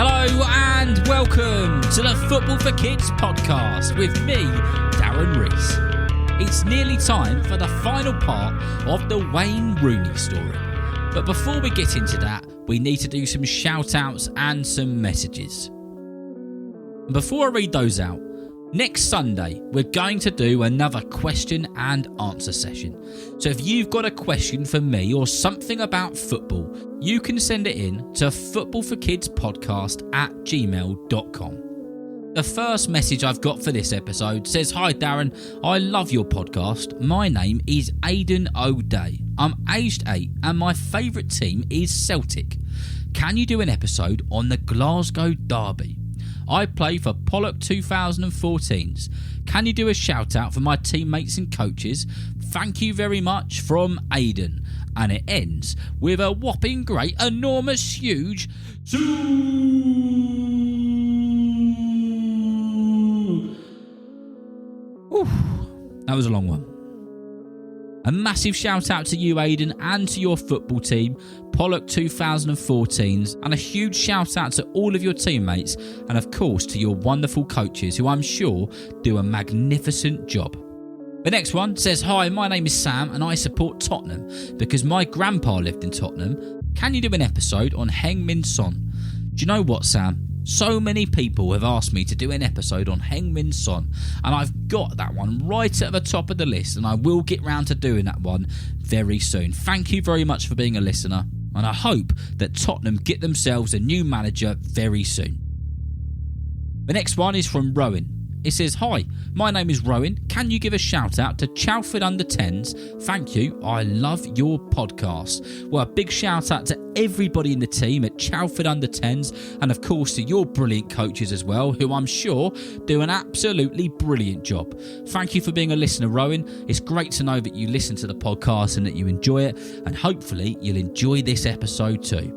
Hello and welcome to the Football for Kids podcast with me, Darren Rees. It's nearly time for the final part of the Wayne Rooney story. But before we get into that, we need to do some shout outs and some messages. And before I read those out, next Sunday, we're going to do another question and answer session. So if you've got a question for me or something about football, you can send it in to footballforkidspodcast@gmail.com. The first message I've got for this episode says, "Hi Darren, I love your podcast. My name is Aidan O'Day. I'm aged 8 and my favourite team is Celtic. Can you do an episode on the Glasgow Derby? I play for Pollock 2014s. Can you do a shout out for my teammates and coaches? Thank you very much, from Aidan." And it ends with a whopping great, enormous, huge that was a long one. A massive shout out to you, Aidan, and to your football team, Pollock 2014s, and a huge shout out to all of your teammates, and of course to your wonderful coaches, who I'm sure do a magnificent job. The next one says, "Hi, my name is Sam and I support Tottenham because my grandpa lived in Tottenham. Can you do an episode on Heung-min Son?" Do you know what, Sam? So many people have asked me to do an episode on Heung-min Son, and I've got that one right at the top of the list, and I will get round to doing that one very soon. Thank you very much for being a listener, and I hope that Tottenham get themselves a new manager very soon. The next one is from Rowan. It says, "Hi, my name is Rowan. Can you give a shout out to Chalford Under 10s? Thank you. I love your podcast." Well, a big shout out to everybody in the team at Chalford Under 10s, and of course to your brilliant coaches as well, who I'm sure do an absolutely brilliant job. Thank you for being a listener, Rowan. It's great to know that you listen to the podcast and that you enjoy it, and hopefully you'll enjoy this episode too.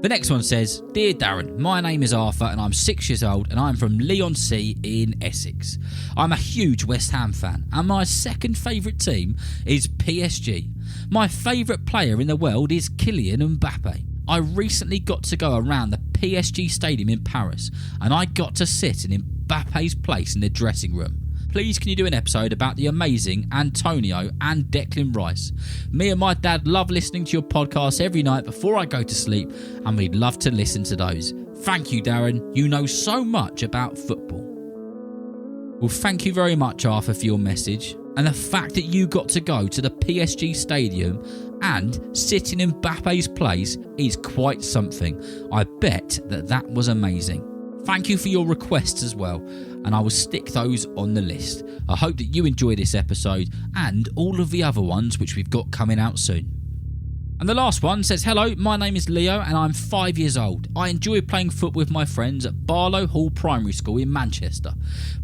The next one says, "Dear Darren, my name is Arthur and I'm 6 years old and I'm from Leigh-on-Sea in Essex. I'm a huge West Ham fan and my second favourite team is PSG. My favourite player in the world is Kylian Mbappe. I recently got to go around the PSG stadium in Paris and I got to sit in Mbappe's place in the dressing room. Please can you do an episode about the amazing Antonio and Declan Rice? Me and my dad love listening to your podcast every night before I go to sleep, and we'd love to listen to those. Thank you, Darren. You know so much about football." Well, thank you very much, Arthur, for your message. And the fact that you got to go to the PSG stadium and sit in Mbappe's place is quite something. I bet that was amazing. Thank you for your requests as well, and I will stick those on the list. I hope that you enjoy this episode and all of the other ones which we've got coming out soon. And the last one says, "Hello, my name is Leo and I'm 5 years old. I enjoy playing football with my friends at Barlow Hall Primary School in Manchester.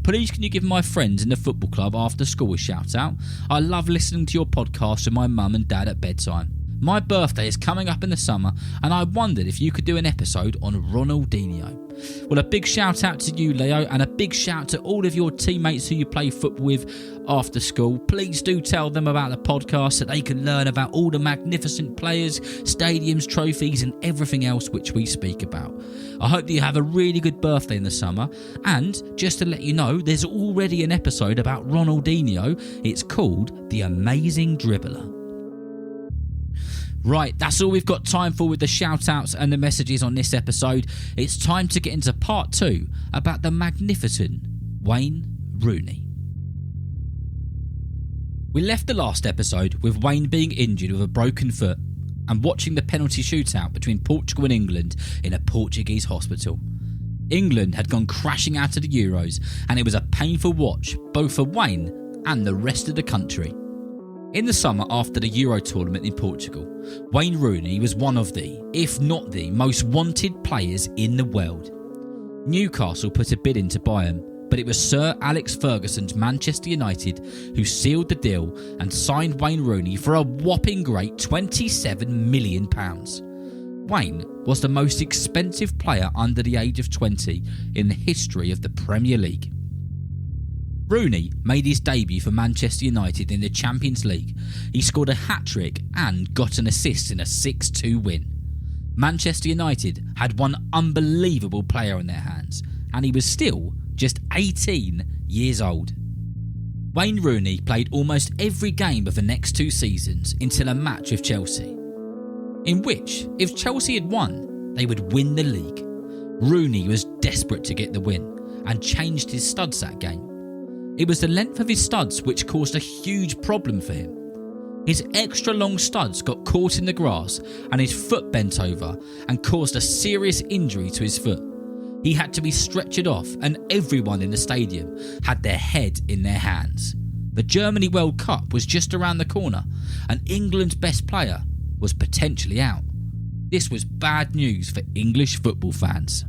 Please can you give my friends in the football club after school a shout out? I love listening to your podcast with my mum and dad at bedtime. My birthday is coming up in the summer and I wondered if you could do an episode on Ronaldinho." Well, a big shout out to you, Leo, and a big shout to all of your teammates who you play football with after school. Please do tell them about the podcast so they can learn about all the magnificent players, stadiums, trophies and everything else which we speak about. I hope that you have a really good birthday in the summer, and just to let you know, there's already an episode about Ronaldinho. It's called The Amazing Dribbler. Right, that's all we've got time for with the shout-outs and the messages on this episode. It's time to get into part 2 about the magnificent Wayne Rooney. We left the last episode with Wayne being injured with a broken foot and watching the penalty shootout between Portugal and England in a Portuguese hospital. England had gone crashing out of the Euros, and it was a painful watch both for Wayne and the rest of the country. In the summer after the Euro tournament in Portugal, Wayne Rooney was one of the, if not the, most wanted players in the world. Newcastle put a bid in to buy him, but it was Sir Alex Ferguson's Manchester United who sealed the deal and signed Wayne Rooney for a whopping great £27 million. Wayne was the most expensive player under the age of 20 in the history of the Premier League. Rooney made his debut for Manchester United in the Champions League. He scored a hat-trick and got an assist in a 6-2 win. Manchester United had one unbelievable player on their hands, and he was still just 18 years old. Wayne Rooney played almost every game of the next 2 seasons until a match with Chelsea, in which, if Chelsea had won, they would win the league. Rooney was desperate to get the win and changed his studs that game. It was the length of his studs which caused a huge problem for him. His extra long studs got caught in the grass and his foot bent over and caused a serious injury to his foot. He had to be stretchered off, and everyone in the stadium had their head in their hands. The Germany World Cup was just around the corner, and England's best player was potentially out. This was bad news for English football fans.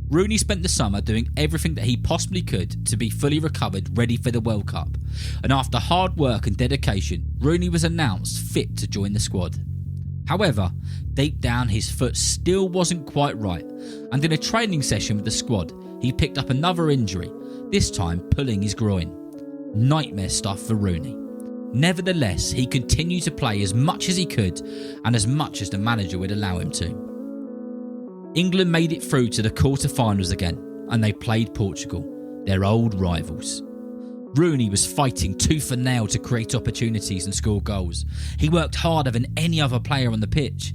Rooney spent the summer doing everything that he possibly could to be fully recovered, ready for the World Cup, and after hard work and dedication, Rooney was announced fit to join the squad. However, deep down his foot still wasn't quite right, and in a training session with the squad, he picked up another injury, this time pulling his groin. Nightmare stuff for Rooney. Nevertheless, he continued to play as much as he could and as much as the manager would allow him to. England made it through to the quarter-finals again, and they played Portugal, their old rivals. Rooney was fighting tooth and nail to create opportunities and score goals. He worked harder than any other player on the pitch.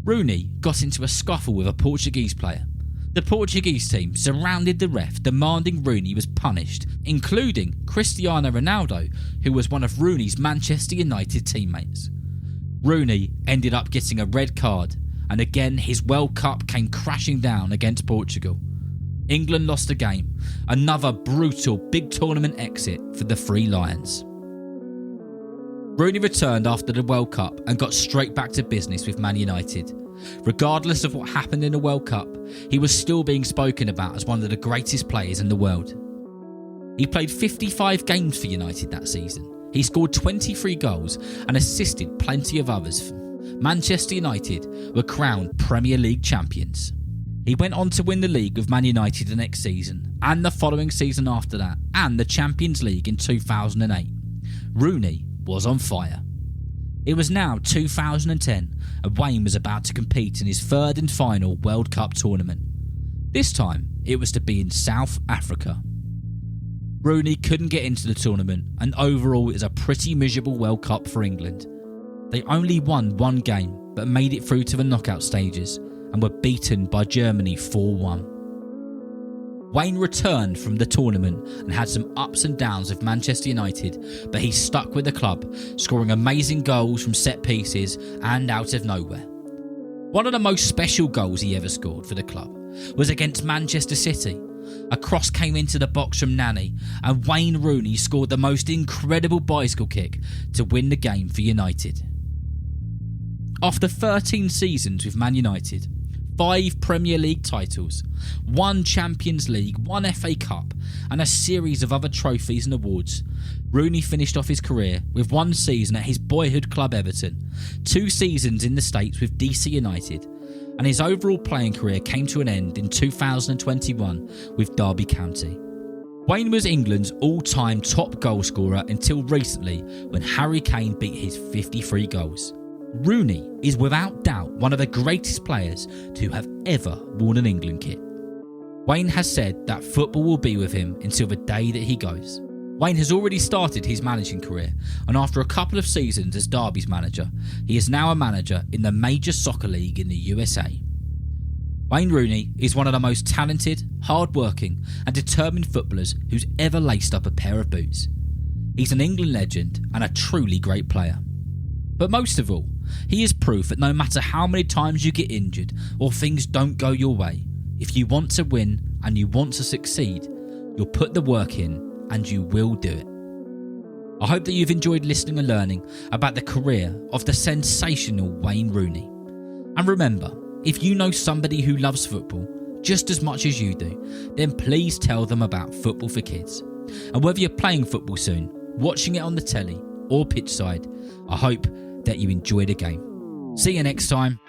Rooney got into a scuffle with a Portuguese player. The Portuguese team surrounded the ref, demanding Rooney was punished, including Cristiano Ronaldo, who was one of Rooney's Manchester United teammates. Rooney ended up getting a red card, and again his World Cup came crashing down against Portugal. England lost the game, another brutal big tournament exit for the Three Lions. Rooney returned after the World Cup and got straight back to business with Man United. Regardless of what happened in the World Cup, he was still being spoken about as one of the greatest players in the world. He played 55 games for United that season. He scored 23 goals and assisted plenty of others. Manchester United were crowned Premier League champions. He went on to win the league with Man United the next season, and the following season after that, and the Champions League in 2008. Rooney was on fire. It was now 2010, and Wayne was about to compete in his third and final World Cup tournament. This time, it was to be in South Africa. Rooney couldn't get into the tournament, and overall it was a pretty miserable World Cup for England. They only won one game, but made it through to the knockout stages, and were beaten by Germany 4-1. Wayne returned from the tournament and had some ups and downs with Manchester United, but he stuck with the club, scoring amazing goals from set pieces and out of nowhere. One of the most special goals he ever scored for the club was against Manchester City. A cross came into the box from Nani, and Wayne Rooney scored the most incredible bicycle kick to win the game for United. After 13 seasons with Man United, 5 Premier League titles, 1 Champions League, 1 FA Cup, and a series of other trophies and awards, Rooney finished off his career with 1 season at his boyhood club Everton, 2 seasons in the States with DC United, and his overall playing career came to an end in 2021 with Derby County. Wayne was England's all-time top goal scorer until recently when Harry Kane beat his 53 goals. Rooney is without doubt one of the greatest players to have ever worn an England kit. Wayne has said that football will be with him until the day that he goes. Wayne has already started his managing career, and after a couple of seasons as Derby's manager, he is now a manager in the major soccer league in the USA. Wayne Rooney is one of the most talented, hard-working and determined footballers who's ever laced up a pair of boots. He's an England legend and a truly great player. But most of all, he is proof that no matter how many times you get injured or things don't go your way, if you want to win and you want to succeed, you'll put the work in and you will do it. I hope that you've enjoyed listening and learning about the career of the sensational Wayne Rooney. And remember, if you know somebody who loves football just as much as you do, then please tell them about Football for Kids. And whether you're playing football soon, watching it on the telly or pitchside, I hope that you enjoy the game. See you next time.